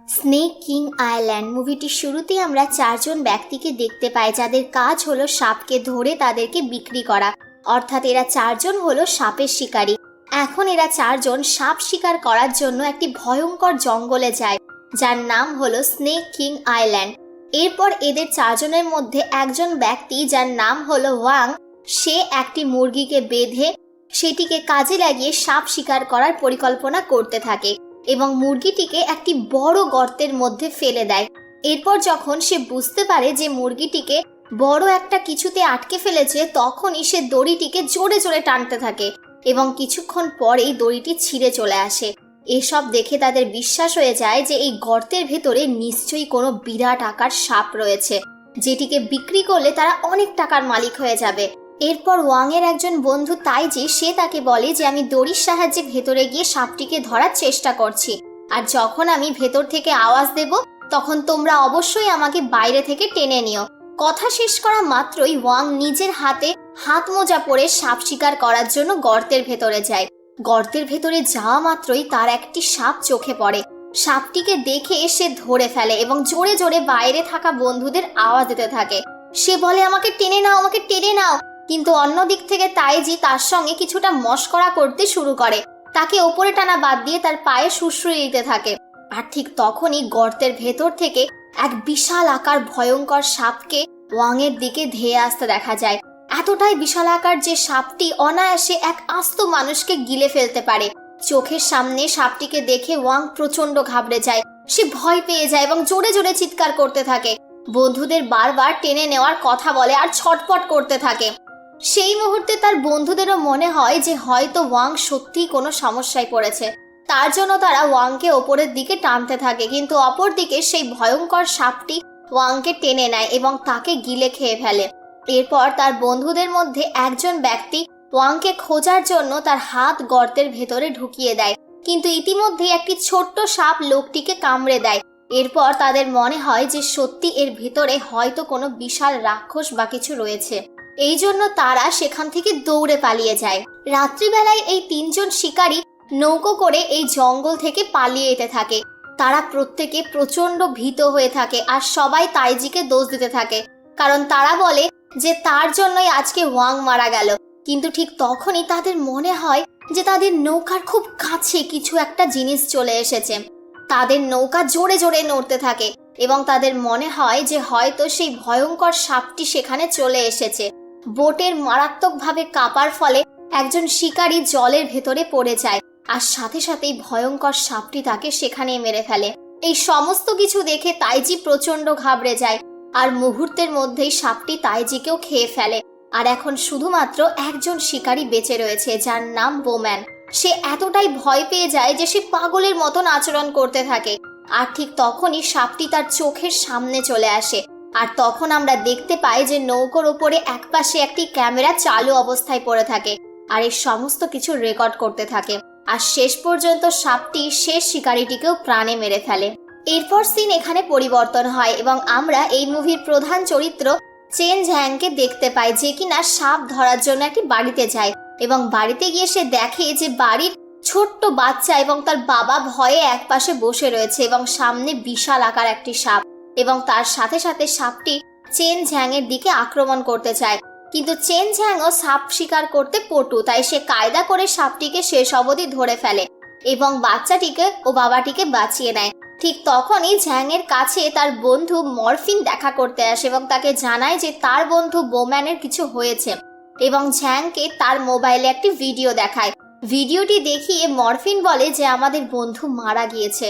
Snake king island মুভিটির শুরুতে আমরা চারজন ব্যক্তিকে দেখতে পাই যাদের কাজ হলো সাপকে ধরে তাদেরকে বিক্রি করা। অর্থাৎ এরা চারজন হলো সাপের শিকারী। এখন এরা চারজন সাপ শিকার করার জন্য একটি ভয়ঙ্কর জঙ্গলে যায় যার নাম হলো স্নেক কিং আইল্যান্ড। এরপর এদের চারজনের মধ্যে একজন ব্যক্তি যার নাম হলো ওয়াং, সে একটি মুরগিকে বেঁধে সেটিকে কাজে লাগিয়ে সাপ শিকার করার পরিকল্পনা করতে থাকে এবং মুরগিটিকে একটি বড় গর্তের মধ্যে ফেলে দেয়। এরপর যখন সে বুঝতে পারে যে মুরগিটিকে বড় একটা কিছুতে আটকে ফেলেছে, তখনই সে দড়িটিকে জোরে জোরে টানতে থাকে এবং কিছুক্ষণ পরেই দড়িটি ছিঁড়ে চলে আসে। এসব দেখে তাদের বিশ্বাস হয়ে যায় যে এই গর্তের ভেতরে নিশ্চয়ই কোনো বিরাট আকার সাপ রয়েছে, যেটিকে বিক্রি করলে তারা অনেক টাকার মালিক হয়ে যাবে। এরপর ওয়াং এর একজন বন্ধু তাইজি, সে তাকে বলে যে আমি দড়ির সাহায্যে ভেতরে গিয়ে সাপটিকে ধরার চেষ্টা করছি, আর যখন আমি ভেতর থেকে আওয়াজ দেব তখন তোমরা অবশ্যই আমাকে বাইরে থেকে টেনে নিও। কথা শেষ করা মাত্রই ওয়াং নিজের হাতে হাত মোজা পরে সাপ শিকার করার জন্য গর্তের ভেতরে যায়। গর্তের ভেতরে যাওয়া মাত্রই তার একটি সাপ চোখে পড়ে। সাপটিকে দেখে সে ধরে ফেলে এবং জোরে জোরে বাইরে থাকা বন্ধুদের আওয়াজ দিতে থাকে। সে বলে আমাকে টেনে নাও, আমাকে টেনে নাও। কিন্তু অন্য দিক থেকে তাইজি তার সঙ্গে কিছুটা মশকরা করতে শুরু করে, তাকে ওপরে টানা বাদ দিয়ে তার পায়ে সুড়সুড়ি দিতে থাকে। আর ঠিক তখনই গর্তের ভেতর থেকে এক বিশাল আকার ভয়ঙ্কর সাপকে ওয়াং এর দিকে ধেয়ে আসতে দেখা যায়। এতটাই বিশাল আকার যে সাপটি অনায়াসে এক আস্ত মানুষকে গিলে ফেলতে পারে। চোখের সামনে সাপটিকে দেখে ওয়াং প্রচন্ড ঘাবড়ে যায়, সে ভয় পেয়ে যায় এবং জোরে জোরে চিৎকার করতে থাকে। বন্ধুদের বারবার টেনে নেওয়ার কথা বলে আর ছটপট করতে থাকে। সেই মুহূর্তে তার বন্ধুদেরও মনে হয় যে হয়তো ওয়াং সত্যিই কোনো সমস্যায় পড়েছে, তার জন্য তারা ওয়াংকে ওপরের দিকে টানতে থাকে। কিন্তু অপরদিকে সেই ভয়ঙ্কর সাপটি ওয়াংকে টেনে নেয় এবং তাকে গিলে খেয়ে ফেলে। এরপর তার বন্ধুদের মধ্যে একজন ব্যক্তি ওয়াংকে খোঁজার জন্য তার হাত গর্তের ভেতরে ঢুকিয়ে দেয়, কিন্তু ইতিমধ্যে একটি ছোট্ট সাপ লোকটিকে কামড়ে দেয়। এরপর তাদের মনে হয় যে সত্যি এর ভেতরে হয়তো কোনো বিশাল রাক্ষস বা কিছু রয়েছে, এই জন্য তারা সেখান থেকে দৌড়ে পালিয়ে যায়। রাত্রিবেলায় এই তিনজন শিকারী নৌকো করে এই জঙ্গল থেকে পালিয়ে যেতে থাকে। তারা প্রত্যেকে প্রচন্ড ভীত হয়ে থাকে আর সবাই তাইজিকে দোষ দিতে থাকে, কারণ তারা বলে যে তার জন্যই আজকে ওয়াং মারা গেল। কিন্তু ঠিক তখনই তাদের মনে হয় যে তাদের নৌকার খুব কাছে কিছু একটা জিনিস চলে এসেছে। তাদের নৌকা জোরে জোরে নড়তে থাকে এবং তাদের মনে হয় যে হয়তো সেই ভয়ঙ্কর সাপটি সেখানে চলে এসেছে। বোটের মারাত্মকভাবে কাঁপার ফলে একজন শিকারী জলের ভেতরে পড়ে যায় আর সাথে সাথেই ভয়ঙ্কর সাপটি তাকে সেখানেই মেরে ফেলে। এই সমস্ত কিছু দেখে তাইজি প্রচন্ড ঘাবড়ে যায় আর মুহূর্তের মধ্যেই সাপটি তাইজিকেও খেয়ে ফেলে। আর এখন শুধুমাত্র একজন শিকারী বেঁচে রয়েছে যার নাম বোম্যান। সে এতটাই ভয় পেয়ে যায় যে সে পাগলের মতন আচরণ করতে থাকে। আর ঠিক তখনই সাপটি তার চোখের সামনে চলে আসে আর তখন আমরা দেখতে পাই যে নৌকোর ওপরে একপাশে একটি ক্যামেরা চালু অবস্থায় পড়ে থাকে আর এই সমস্ত কিছু রেকর্ড করতে থাকে। আর শেষ পর্যন্ত সাপটি শেষ শিকারীটিকেও প্রাণে মেরে ফেলে। এরপর সিন এখানে পরিবর্তন হয় এবং আমরা এই মুভির প্রধান চরিত্র চেন ঝ্যাংকে দেখতে পাই, যে কিনা সাপ ধরার জন্য একটি বাড়িতে যায় এবং বাড়িতে গিয়ে সে দেখে যে বাড়ির ছোট্ট বাচ্চা এবং তার বাবা ভয়ে একপাশে বসে রয়েছে এবং সামনে বিশাল আকার একটি সাপ, এবং তার সাথে সাথে সাপটি চেন ঝ্যাং এর দিকে আক্রমণ করতে চায়। কিন্তু চেন ঝ্যাংও সাপ শিকার করতে পটু, তাই সে কায়দা করে সাপটিকে শেষ অবধি ধরে ফেলে এবং বাচ্চাটিকে ও বাবাটিকে বাঁচিয়ে নেয়। ঠিক তখনই ঝ্যাং এর কাছে তার বন্ধু মরফিন দেখা করতে আসে এবং তাকে জানায় যে তার বন্ধু বোম্যানের কিছু হয়েছে এবং ঝ্যাংকে তার মোবাইলে একটি ভিডিও দেখায়। ভিডিওটি দেখিয়ে মরফিন বলে যে আমাদের বন্ধু মারা গিয়েছে।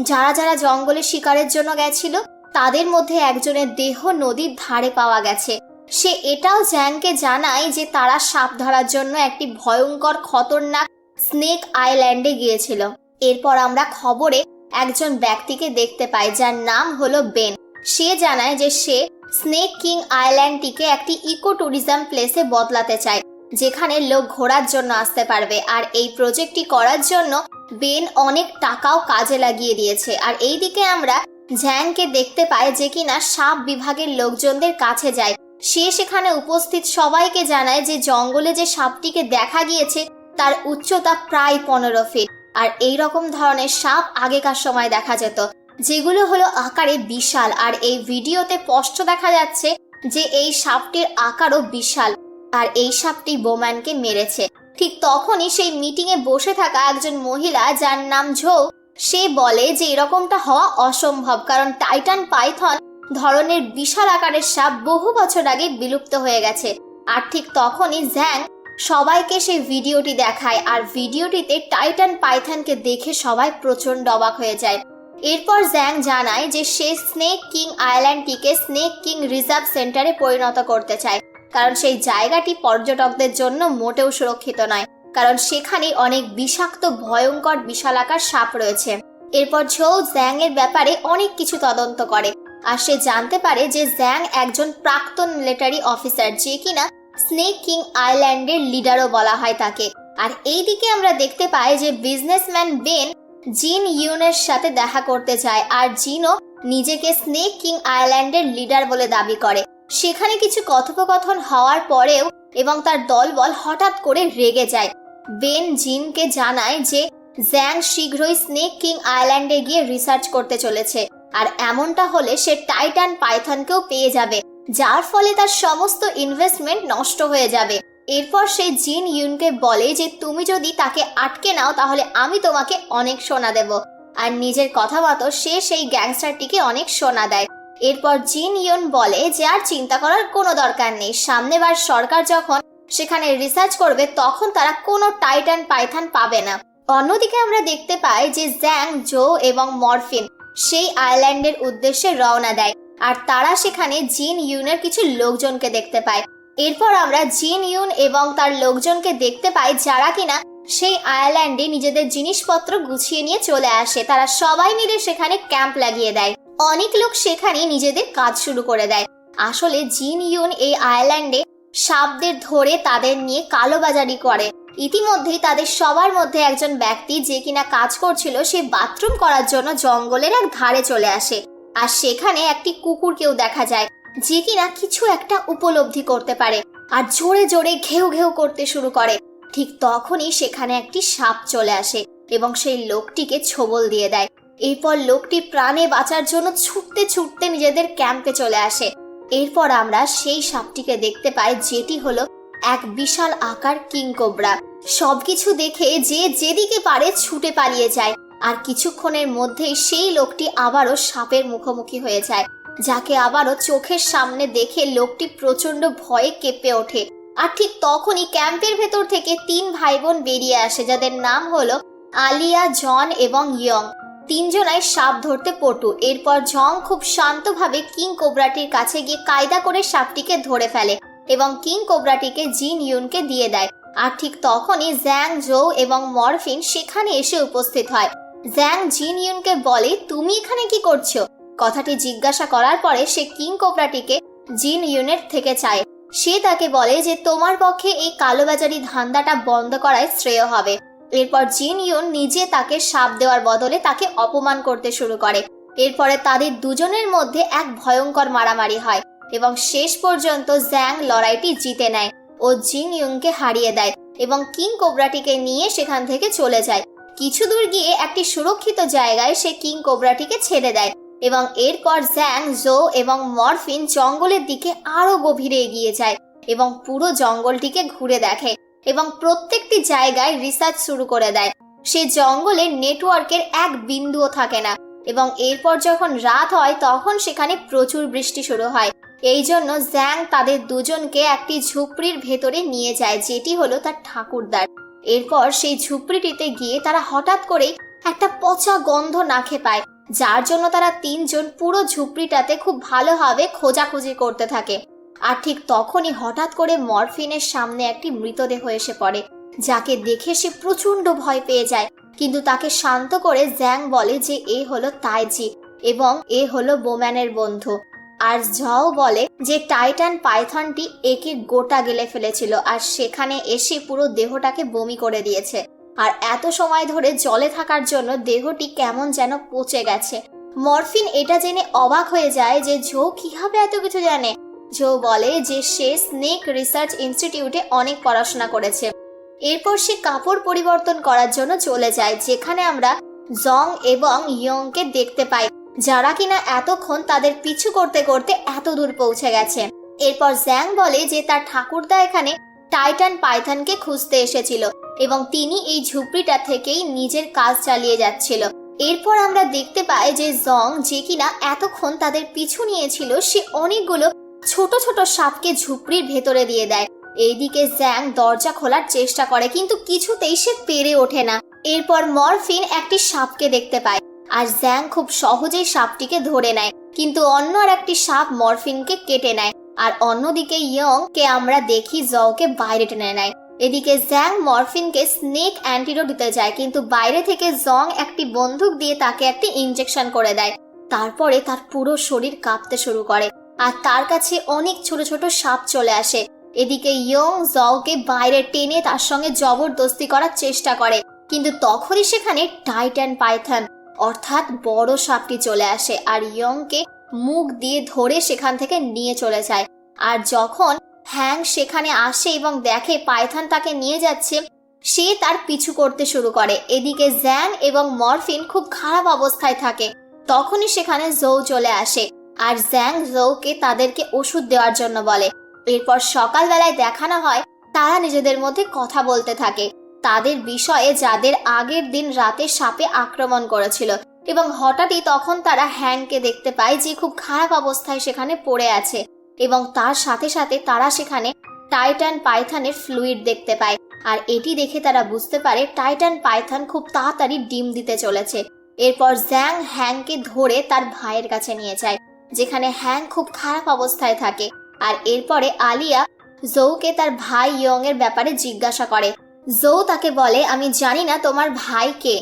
যারা যারা জঙ্গলে শিকারের জন্য গেছিল তাদের মধ্যে একজনের দেহ নদীর ধারে পাওয়া গেছে। সে এটাও ঝ্যাংকে জানায় যে তারা সাপ ধরার জন্য একটি ভয়ঙ্কর খতরনাক স্নেক আইল্যান্ডে গিয়েছিল। এরপর আমরা খবরে একজন ব্যক্তিকে দেখতে পাই যার নাম হলো বেন। সে জানায় যে সে স্নেক কিং আইল্যান্ডটিকে একটি ইকো ট্যুরিজম প্লেসে বদলাতে চায়, যেখানে লোক ঘোরার জন্য আসতে পারবে। আর এই প্রজেক্টটি করার জন্য বেন অনেক টাকাও কাজে লাগিয়ে দিয়েছে। আর এইদিকে আমরা ঝ্যাংকে দেখতে পাই যে কিনা সাপ বিভাগের লোকজনদের কাছে যায়। সে সেখানে উপস্থিত সবাইকে জানায় যে জঙ্গলে যে সাপটিকে দেখা গিয়েছে তার উচ্চতা প্রায় 15 ফিট আর এই রকম ধরনের সাপ আগেকার সময় দেখা যেত। যেগুলো হলো আকারে বিশাল। আর এই ভিডিওতে স্পষ্ট দেখা যাচ্ছে যে এই সাপটির আকারও বিশাল, আর এই সাপটি বোম্যানকে মেরেছে। ঠিক তখনই সেই মিটিংয়ে বসে থাকা একজন মহিলা, যার নাম ঝৌ, সে বলে যে এরকমটা হওয়া অসম্ভব, কারণ টাইটান পাইথন ধরনের বিশাল আকারের সাপ বহু বছর আগে বিলুপ্ত হয়ে গেছে। আর ঠিক তখনই জ্যাং সবাইকে সেই ভিডিওটি দেখায়, আর ভিডিওটিতে টাইটান পাইথনকে দেখে সবাই প্রচন্ড অবাক হয়ে যায়। এরপর জ্যাং জানায় যে সে স্নেক কিং আইল্যান্ডটিকে স্নেক কিং রিজার্ভ সেন্টারে পরিণত করতে চায়, কারণ সেই জায়গাটি পর্যটকদের জন্য মোটেও সুরক্ষিত নয়, কারণ সেখানে অনেক বিষাক্ত ভয়ঙ্কর বিশালাকার সাপ রয়েছে। এরপর ঝৌ জ্যাং এর ব্যাপারে অনেক কিছু তদন্ত করে, আর সে জানতে পারে যে জ্যাং একজন প্রাক্তন মিলিটারি অফিসার, যে কিনা স্নেক কিং আইল্যান্ডের লিডারও বলা হয় তাকে। আর এইদিকে আমরা দেখতে পাই যে বিজনেসম্যান বেন জিন ইউনের সাথে দেখা করতে যায়, আর জিনও নিজেকে স্নেক কিং আইল্যান্ডের লিডার বলে দাবি করে। সেখানে কিছু কথোপকথন হওয়ার পরেও এবং তার দলবল হঠাৎ করে রেগে যায়। বেন জিনকে জানায় যে জ্যাং শীঘ্রই স্নেক কিং আইল্যান্ডে গিয়ে রিসার্চ করতে চলেছে, আর এমনটা হলে সে টাইটান পাইথনকেও পেয়ে যাবে, যার ফলে তার সমস্ত ইনভেস্টমেন্ট নষ্ট হয়ে যাবে। এরপর সে জিন ইউনকে বলে যে তুমি যদি তাকে আটকে নাও তাহলে আমি তোমাকে অনেক সোনা দেব, আর নিজের কথা মতো সে সেই গ্যাংস্টারটিকে অনেক সোনা দেয়। এরপর জিন ইউন বলে যে আর চিন্তা করার কোনো দরকার নেই, সামনেবার সরকার যখন সেখানে রিসার্চ করবে তখন তারা কোনো টাইটান পাইথন পাবে না। অন্যদিকে আমরা দেখতে পাই যে জ্যাং, জো এবং মরফিন সেই আইল্যান্ডের উদ্দেশ্যে রওনা দেয়, আর তারা সেখানে জিন ইউনের কিছু লোকজনকে দেখতে পায়। এরপর আমরা জিন ইউন এবং তার লোকজনকে দেখতে পাই, যারা কিনা সেই আয়ারল্যান্ডে নিজেদের জিনিসপত্র গুছিয়ে নিয়ে চলে আসে। তারা সবাই মিলে সেখানে ক্যাম্প লাগিয়ে দেয়। অনেক লোক সেখানে নিজেদের কাজ শুরু করে দেয়। আসলে জিন ইউন এই আয়ারল্যান্ডে সাপদের ধরে তাদের নিয়ে কালোবাজারি করে। ইতিমধ্যেই তাদের সবার মধ্যে একজন ব্যক্তি, যে কিনা কাজ করছিল, সে বাথরুম করার জন্য জঙ্গলের এক ধারে চলে আসে, আর সেখানে একটি কুকুরকেও দেখা যায়, যে কিনা কিছু একটা উপলব্ধি করতে পারে আর জোরে জোরে ঘেউ ঘেউ করতে শুরু করে। ঠিক তখনই সেখানে একটি সাপ চলে আসে এবং সেই লোকটিকে ছোবল দিয়ে দেয়। এরপর লোকটি প্রাণে বাঁচার জন্য ছুটতে ছুটতে নিজেদের ক্যাম্পে চলে আসে। এরপর আমরা সেই সাপটিকে দেখতে পাই, যেটি হলো এক বিশাল আকার কিং কোবরা। সবকিছু দেখে যে যেদিকে পারে ছুটে পালিয়ে যায়, আর কিছুক্ষণের মধ্যেই সেই লোকটি আবারও সাপের মুখোমুখি হয়ে যায়, যাকে আবারও চোখের সামনে দেখে লোকটি প্রচন্ড ভয়ে কেঁপে ওঠে। আর ঠিক তখনই ক্যাম্পের ভেতর থেকে 3 ভাই বোন বেরিয়ে আসে, যাদের নাম হলো আলিয়া, জন এবং ইয়ং। 3 জনাই সাপ ধরতে পটু। এরপর জং খুব শান্তভাবে কিং কোবরাটির কাছে গিয়ে কায়দা করে সাপটিকে ধরে ফেলে এবং কিং কোবরাটিকে জিন ইউনকে দিয়ে দেয়। আর ঠিক তখনই জ্যাং, জো এবং মরফিন সেখানে এসে উপস্থিত হয়। জ্যাং জিন ইউনকে বলে, তুমি এখানে কি করছো? কথাটি জিজ্ঞাসা করার পরে সে কিং কোবরাটিকে জিন ইউনের থেকে চায়। সে তাকে বলে যে তোমার পক্ষে এই কালোবাজারি ধান্দাটা বন্ধ করাই শ্রেয় হবে। এরপর জিন ইউন নিজে তাকে সাপ দেওয়ার বদলে তাকে অপমান করতে শুরু করে। এরপরে তাদের দুজনের মধ্যে এক ভয়ঙ্কর মারামারি হয় এবং শেষ পর্যন্ত জ্যাং লড়াইটি জিতে নেয় ও জিন ইউনকে হারিয়ে দেয় এবং কিং কোবরাটিকে নিয়ে সেখান থেকে চলে যায়। কিছু দূর গিয়ে একটি সুরক্ষিত জায়গায় সে কিং কোবরাটিকে ছেড়ে দেয় এবং এরপর জ্যাং, জো এবং মরফিন জঙ্গলের দিকে আরো গভীরে এগিয়ে যায় এবং পুরো জঙ্গলটিকে ঘুরে দেখে এবং প্রত্যেকটি জায়গায় রিসার্চ শুরু করে দেয়। সে জঙ্গলের নেটওয়ার্কের এক বিন্দুও থাকে না এবং এরপর যখন রাত হয় তখন সেখানে প্রচুর বৃষ্টি শুরু হয়। এই জন্য জ্যাং তাদের দুজনকে একটি ঝুপড়ির ভেতরে নিয়ে যায়, যেটি হলো তার ঠাকুরদার। এরপর সেই ঝুপড়িটিতে গিয়ে তারা হঠাৎ করেই একটা পচা গন্ধ নাকে পায়, যার জন্য তারা 3 জন পুরো ঝুপড়িটাতে খুব ভালোভাবে খোঁজাখুঁজি করতে থাকে। আর ঠিক তখনই হঠাৎ করে মরফিনের সামনে একটি মৃতদেহ এসে পড়ে, যাকে দেখে সে প্রচন্ড ভয় পেয়ে যায়। কিন্তু তাকে শান্ত করে জ্যাং বলে যে এ হলো তাইজি এবং এ হলো বোম্যানের বন্ধু। আর ঝাও বলে যে টাইটান পাইথনটি একে গোটা গেলে ফেলেছিল আর সেখানে এসে পুরো দেহটাকে বমি করে দিয়েছে, আর এত সময় ধরে জলে থাকার জন্য দেহটি কেমন যেন পচে গেছে। মরফিন এটা জেনে অবাক হয়ে যায় যে ঝো কিভাবে এত কিছু জানে। ঝো বলে যে সে স্নেক রিসার্চ ইনস্টিটিউটে অনেক পড়াশোনা করেছে। এরপর সে কাপড় পরিবর্তন করার জন্য চলে যায়, যেখানে আমরা জং এবং ইয়ংকে দেখতে পাই। যারা কিনা এতক্ষণ তাদের পিছু করতে করতে এত দূর পৌঁছে গেছে। এরপর জ্যাং বলে যে তার ঠাকুরদা এখানে টাইটান পাইথনকে খুঁজতে এসেছিল এবং তিনি এই ঝুপড়িটা থেকেই নিজের কাজ চালিয়ে যাচ্ছিল। এরপর আমরা দেখতে পাই যে জং, যে কিনা এতক্ষণ তাদের পিছু নিয়েছিল, সে অনেকগুলো ছোট ছোট সাপকে ঝুপড়ির ভেতরে দিয়ে দেয়। এইদিকে জ্যাং দরজা খোলার চেষ্টা করে কিন্তু কিছুতেই সে পেরে ওঠে না। এরপর মরফিন একটি সাপকে দেখতে পায় আর জ্যাং খুব সহজেই সাপটিকে ধরে নেয়, কিন্তু অন্য আর একটি সাপ মরফিনকে কেটে নেয়। আর অন্যদিকে ইয়ং কে আমরা দেখি জওকে বাইরে টেনে নেয়। এদিকে জ্যাং মরফিনকে স্নেক অ্যান্টিডোট দিতে যায়, কিন্তু বাইরে থেকে জং একটি বন্দুক দিয়ে তাকে একটি ইনজেকশন করে দেয়। তারপরে তার পুরো শরীর কাঁপতে শুরু করে আর তার কাছে অনেক ছোট ছোট সাপ চলে আসে। এদিকে ইয়ং জওকে বাইরে টেনে তার সঙ্গে জবরদস্তি করার চেষ্টা করে, কিন্তু তখনই সেখানে টাইটান পাইথন অর্থাৎ বড় সাপটি চলে আসে আর ইয়ংকে মুখ দিয়ে ধরে সেখান থেকে নিয়ে চলে যায়। আর যখন হ্যাং সেখানে আসে এবং দেখে পাইথন তাকে নিয়ে যাচ্ছে, সে তার পিছু করতে শুরু করে। এদিকে জ্যাং এবং মরফিন খুব খারাপ অবস্থায় থাকে। তখনই সেখানে জৌ চলে আসে আর জ্যাং জৌকে তাদেরকে ওষুধ দেওয়ার জন্য বলে। এরপর সকালবেলায় দেখানো হয় তারা নিজেদের মধ্যে কথা বলতে থাকে তাদের বিষয়ে, যাদের আগের দিন রাতে সাপে আক্রমণ করেছিল। এবং হঠাৎই তখন তারা হ্যাংকে দেখতে পায় যে খুব খারাপ অবস্থায় সেখানে পড়ে আছে এবং তার সাথে সাথে তারা সেখানে টাইটান পাইথনের ফ্লুইড দেখতে পায়। আর এটি দেখে তারা বুঝতে পারে টাইটান পাইথন খুব তাড়াতাড়ি ডিম দিতে চলেছে। এরপর জ্যাং হ্যাংকে ধরে তার ভাইয়ের কাছে নিয়ে যায়, যেখানে হ্যাং খুব খারাপ অবস্থায় থাকে। আর এরপরে আলিয়া জৌকে তার ভাই ইয়ং এর ব্যাপারে জিজ্ঞাসা করে। জৌ তাকে বলে, আমি জানি না তোমার ভাই কে।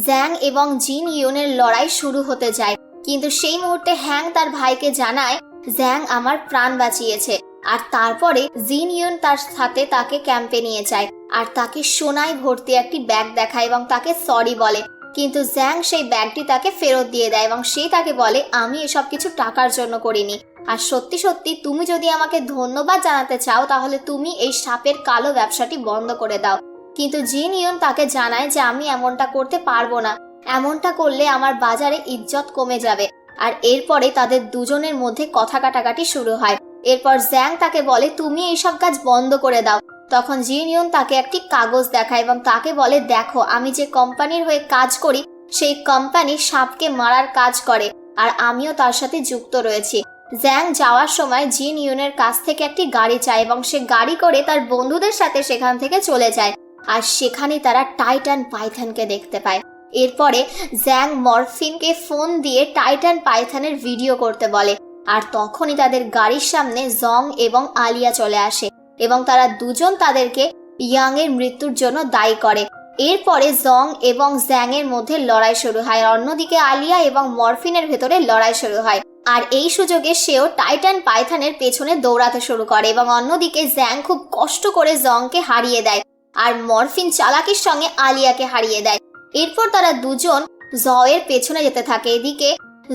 জ্যাং এবং জিন ইয়নের লড়াই শুরু হতে যায়, কিন্তু সেই মুহূর্তে হ্যাং তার ভাইকে জানায় জ্যাং আমার প্রাণ বাঁচিয়েছে। আর তারপরে জিন ইয়ন তার সাথে তাকে ক্যাম্পে নিয়ে যায় আর তাকে সোনায় ভর্তি একটি ব্যাগ দেখায় এবং তাকে সরি বলে, কিন্তু জ্যাং সেই ব্যাগটি তাকে ফেরত দিয়ে দেয় এবং সে তাকে বলে আমি এসব কিছু টাকার জন্য করিনি, আর সত্যি সত্যি তুমি যদি আমাকে ধন্যবাদ জানাতে চাও তাহলে তুমি এই সাপের কালো ব্যবসাটি বন্ধ করে দাও। কিন্তু জিন ইয়ন তাকে জানায় যে আমি এমনটা করতে পারবো না, এমনটা করলে আমার বাজারে ইজ্জত কমে যাবে। আর এরপরে তাদের দুজনের মধ্যে কথা কাটাকাটি শুরু হয়। এরপর জ্যাং তাকে বলে তুমি এইসব কাজ বন্ধ করে দাও। তখন জিন ইয়ন তাকে একটি কাগজ দেখায় এবং তাকে বলে দেখো আমি যে কোম্পানির হয়ে কাজ করি সেই কোম্পানি সাপকে মারার কাজ করে আর আমিও তার সাথে যুক্ত রয়েছি। জ্যাং যাওয়ার সময় জিন ইয়নের কাছ থেকে একটি গাড়ি চায় এবং সে গাড়ি করে তার বন্ধুদের সাথে সেখান থেকে চলে যায়। আর সেখানে তারা টাইটান পাইথনকে দেখতে পায়। এরপরে জ্যাং মরফিনকে ফোন দিয়ে টাইটান পাইথনের ভিডিও করতে বলে আর তখনই তাদের গাড়ির সামনে জং এবং আলিয়া চলে আসে এবং তারা দুজন তাদেরকে ইয়াং এর মৃত্যুর জন্য দায়ী করে। এরপরে জং এবং জ্যাং এর মধ্যে লড়াই শুরু হয়, অন্যদিকে আলিয়া এবং মরফিনের ভেতরে লড়াই শুরু হয়। আর এই সুযোগে সেও টাইটান পাইথনের পেছনে দৌড়াতে শুরু করে এবং অন্যদিকে জ্যাং খুব কষ্ট করে জংকে হারিয়ে দেয় আর মরফিন চালাকির সঙ্গে আলিয়াকে হারিয়ে দেয়। এরপর তারা দুজন জয়ের পেছনে যেতে থাকে। এদিকে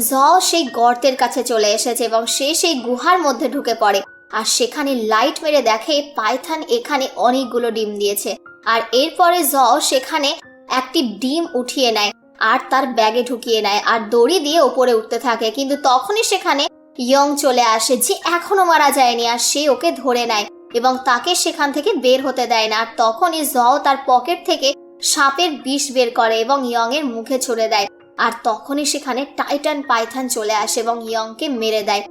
জ সেই গর্তের কাছে চলে এসেছে এবং সে সেই গুহার মধ্যে ঢুকে পড়ে আর সেখানে লাইট মেরে দেখে পাইথন এখানে অনেকগুলো ডিম দিয়েছে। আর এরপরে জ সেখানে একটি ডিম উঠিয়ে নেয় আর তার ব্যাগে ঢুকিয়ে নেয় আর দড়ি দিয়ে ওপরে উঠতে থাকে, কিন্তু তখনই সেখানে ইয়ং চলে আসে যে এখনো মারা যায়নি আর সে ওকে ধরে নেয় এবং তাকে সেখান থেকে বের হতে দেয় না। আর তখনই জ তার পকেট থেকে সাপের বিষ বের করে এবং ইয়ং এর মুখে ছুড়ে দেয় আর তখনই সেখানে টাইটান পাইথন চলে আসে এবং ইয়ংকে মেরে দেয়।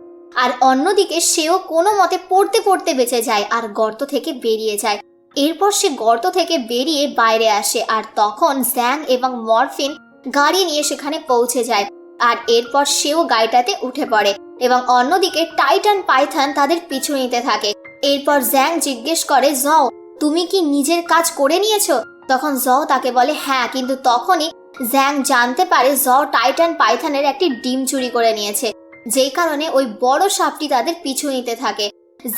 আর অন্যদিকে সেও কোনো মতে পড়তে পড়তে বেঁচে যায় আর গর্ত থেকে বেরিয়ে যায়। এরপর সে গর্ত থেকে বেরিয়ে বাইরে আসে আর তখন জ্যাং এবং মরফিন গাড়ি নিয়ে সেখানে পৌঁছে যায় আর এরপর সেও গাড়িটাতে উঠে পড়ে এবং অন্যদিকে টাইটান পাইথন তাদের পিছু নিতে থাকে। এরপর জ্যাং জিজ্ঞেস করে জও তুমি কি নিজের কাজ করে নিয়েছো? তখন জও তাকে বলে হ্যাঁ, কিন্তু তখনই জ্যাং জানতে পারে জ টাইটান পাইথনের একটি ডিম চুরি করে নিয়েছে, যেই কারণে ওই বড় সাপটি তাদের পিছু নিতে থাকে।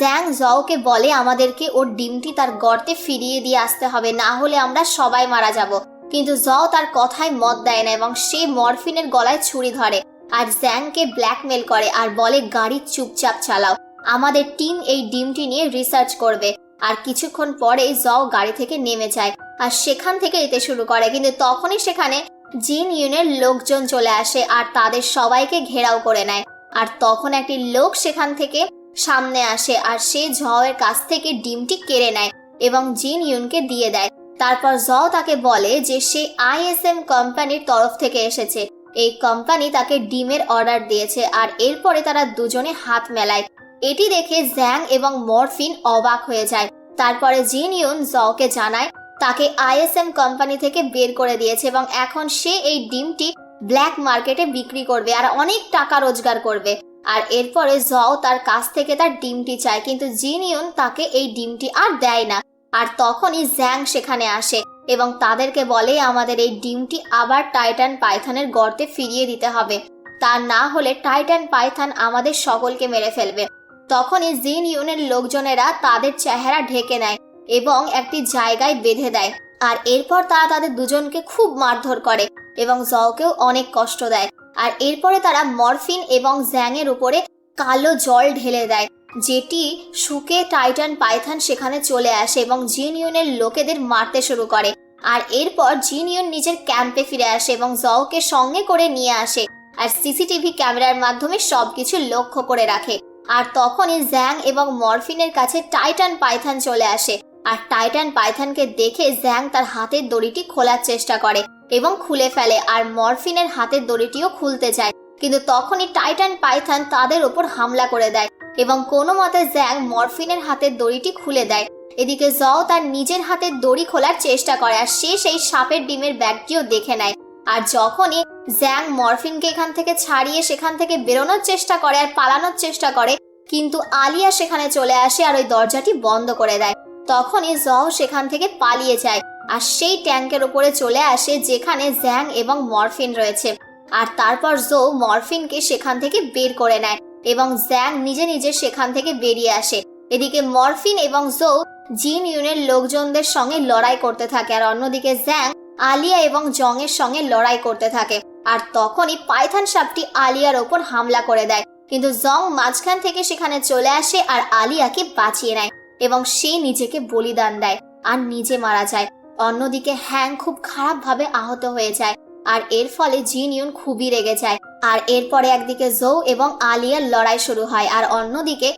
জ্যাং জওকে বলে আমাদেরকে ওর ডিমটি তার গর্তে ফিরিয়ে দিয়ে আসতে হবে, না হলে আমরা সবাই মারা যাব। কিন্তু জও তার কথায় মত দেয় না এবং সে মরফিনের গলায় ছুরি ধরে আর জ্যাংকে ব্ল্যাকমেল করে আর বলে গাড়ি চুপচাপ চালাও, আমাদের টিম এই ডিমটি নিয়ে রিসার্চ করবে। আর কিছুক্ষণ পরে জও গাড়ি থেকে নেমে যায় আর সেখান থেকে যেতে শুরু করে, কিন্তু তখনই সেখানে জিন ইউনের লোকজন চলে আসে আর তাদের সবাইকে ঘেরাও করে নেয়। আর তখন একটি লোক সেখান থেকে সামনে আসে আর সে ঝওয়ের কাছ থেকে ডিমটি কেড়ে নেয় এবং জিন ইউনকে দিয়ে দেয়। তারপর ঝও তাকে বলে যে সে আইএসএম কোম্পানির তরফ থেকে এসেছে, এই কোম্পানি তাকে ডিমের অর্ডার দিয়েছে। আর এরপরে তারা দুজনে হাত মেলায়। এটি দেখে জ্যাং এবং মরফিন অবাক হয়ে যায়। তারপরে জিন ইউন ঝওকে জানায় তাকে আইএসএম কোম্পানি থেকে বের করে দিয়েছে এবং এখন সে এই ডিমটি ব্ল্যাক মার্কেটে বিক্রি করবে আর অনেক টাকা রোজগার করবে। আর এরপরে ঝও তার কাছ থেকে তার ডিমটি চায়, কিন্তু জিন ইউন তাকে এই ডিমটি আর দেয় না। আর তখনই জ্যাং সেখানে আসে এবং তাদেরকে বলে আমাদের এই ডিমটি আবার টাইটান পাইথনের গর্তে ফিরিয়ে দিতে হবে, তা না হলে টাইটান পাইথন আমাদের সকলকে মেরে ফেলবে। তখনই জিন ইউনের লোকজনেরা তাদের চেহারা ঢেকে নেয় এবং একটি জায়গায় বেঁধে দেয়। আর এরপর তারা তাদের দুজনকে খুব মারধর করে এবং ঝওকেও অনেক কষ্ট দেয়। আর এরপরে তারা মরফিন এবং জ্যাংয়ের উপরে কালো জল ঢেলে দেয়, যেটি শুকে টাইটান পাইথন সেখানে চলে আসে এবং জিন ইউনের লোকেদের মারতে শুরু করে। আর এরপর জিন ইউন নিজের ক্যাম্পে ফিরে আসে এবং ঝওকে সঙ্গে করে নিয়ে আসে আর সিসিটিভি ক্যামেরার মাধ্যমে সবকিছু লক্ষ্য করে রাখে। আর তখনই জ্যাং এবং মরফিনের কাছে টাইটান পাইথন চলে আসে। আর টাইটান পাইথনকে দেখে জ্যাং তার হাতের দড়িটি খোলার চেষ্টা করে এবং খুলে ফেলে। আর মরফিনের হাতের দড়িটিও খুলতে চায়, কিন্তু তখনই টাইটান পাইথন তাদের ওপর হামলা করে দেয় এবং কোনো মতে জ্যাং মরফিনের হাতের দড়িটি খুলে দেয়। এদিকে ঝও তার নিজের হাতের দড়ি খোলার চেষ্টা করে আর সে সেই সাপের ডিমের ব্যাগটিও দেখে নেয়। আর যখনই জ্যাং মরফিনকে এখান থেকে ছাড়িয়ে সেখান থেকে বেরোনোর চেষ্টা করে আর পালানোর চেষ্টা করে, কিন্তু আলিয়া সেখানে চলে আসে আর ওই দরজাটি বন্ধ করে দেয়। তখনই ঝও সেখান থেকে পালিয়ে যায় আর সেই ট্যাঙ্কের উপরে চলে আসে যেখানে জ্যাং এবং মরফিন রয়েছে। আর তারপর ঝও মরফিনকে সেখান থেকে বের করে নেয় এবং জ্যাং নিজে নিজে সেখান থেকে বেরিয়ে আসে। এদিকে মরফিন এবং ঝও জিন ইউনের লোকজনদের সঙ্গে লড়াই করতে থাকে আর অন্যদিকে জ্যাং আলিয়া এবং জং এর সঙ্গে লড়াই করতে থাকে। আর তখনই পাইথন সাপটি আলিয়ার ওপর হামলা করে দেয়, কিন্তু জং মাঝখান থেকে সেখানে চলে আসে আর আলিয়াকে বাঁচিয়ে নেয় এবং সে নিজেকে বলিদান দেয় আর নিজে মারা যায়। অন্যদিকে হ্যাং খুব খারাপভাবে আহত হয়ে যায় আর এর ফলে জিন ইউন খুবই রেগে যায়। আর এরপরে একদিকে ঝও এবং আলিয়ার লড়াই শুরু হয় আর অন্যদিকে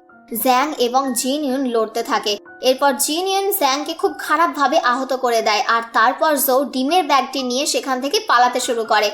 জ্যাং এবং জিন ইউন লড়তে থাকে। এরপর জিন ইউন জ্যাংকে খুব খারাপভাবে আহত করে দেয় আর তারপর ঝও ডিমের ব্যাগটি নিয়ে সেখান থেকে পালাতে শুরু করে।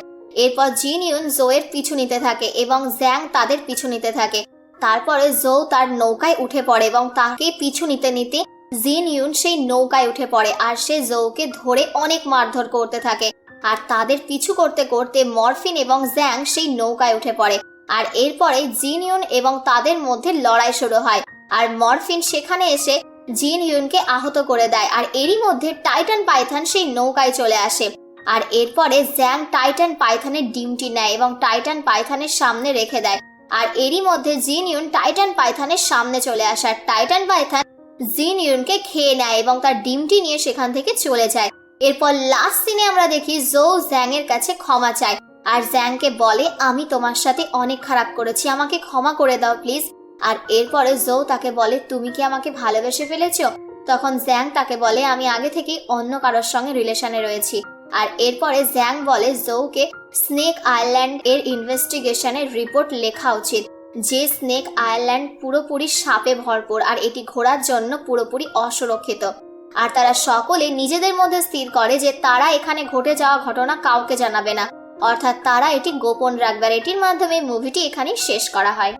এরপর জিন ইউন ঝওয়ের পিছু নিতে থাকে এবং জ্যাং তাদের পিছু নিতে থাকে। তারপরে ঝও তার নৌকায় উঠে পড়ে এবং তাকে পিছু নিতে নিতে জিন ইউন সেই নৌকায় উঠে পড়ে আর সে ঝওকে ধরে অনেক মারধর করতে থাকে। আর তাদের পিছু করতে করতে মরফিন এবং জ্যাং সেই নৌকায় উঠে পড়ে। আর এরপরে জিন ইউন এবং তাদের মধ্যে লড়াই শুরু হয় আর মরফিন সেখানে এসে জিন ইউনকে আহত করে দেয়। আর এরই মধ্যে টাইটান পাইথন সেই নৌকায় চলে আসে। আর এরপরে জ্যাং টাইটান পাইথনের ডিমটি নেয় এবং টাইটান পাইথনের সামনে রেখে দেয়। আর এরই মধ্যে জিন ইউন টাইটান পাইথনের সামনে চলে আসে আর টাইটান পাইথন জিন ইউনকে খেয়ে নেয় এবং তার ডিমটি নিয়ে সেখান থেকে চলে যায়। এরপর লাস্ট সিনে আমরা দেখি ঝও জ্যাং এর কাছে ক্ষমা চায় আর জ্যাংকে বলে আমি তোমার সাথে অনেক খারাপ করেছি, আমাকে ক্ষমা করে দাও প্লিজ। আর এরপরে ঝও তাকে বলে তুমি কি আমাকে ভালোবেসে ফেলেছো? তখন জ্যাং তাকে বলে আমি আগে থেকেই অন্য কারোর সঙ্গে রিলেশনে রয়েছি। আর এরপরে জ্যাং বলে ঝওকে স্নেক আইল্যান্ড এর ইনভেস্টিগেশনের রিপোর্ট লেখা উচিত, যে স্নেক আইল্যান্ড পুরোপুরি সাপে ভরপুর আর এটি ঘোরার জন্য পুরোপুরি অসুরক্ষিত। আর তারা সকলে নিজেদের মধ্যে স্থির করে যে তারা এখানে ঘটে যাওয়া ঘটনা কাউকে জানাবে না, অর্থাৎ তারা এটি গোপন রাখবে। আর এটির মাধ্যমে মুভিটি এখানেই শেষ করা হয়।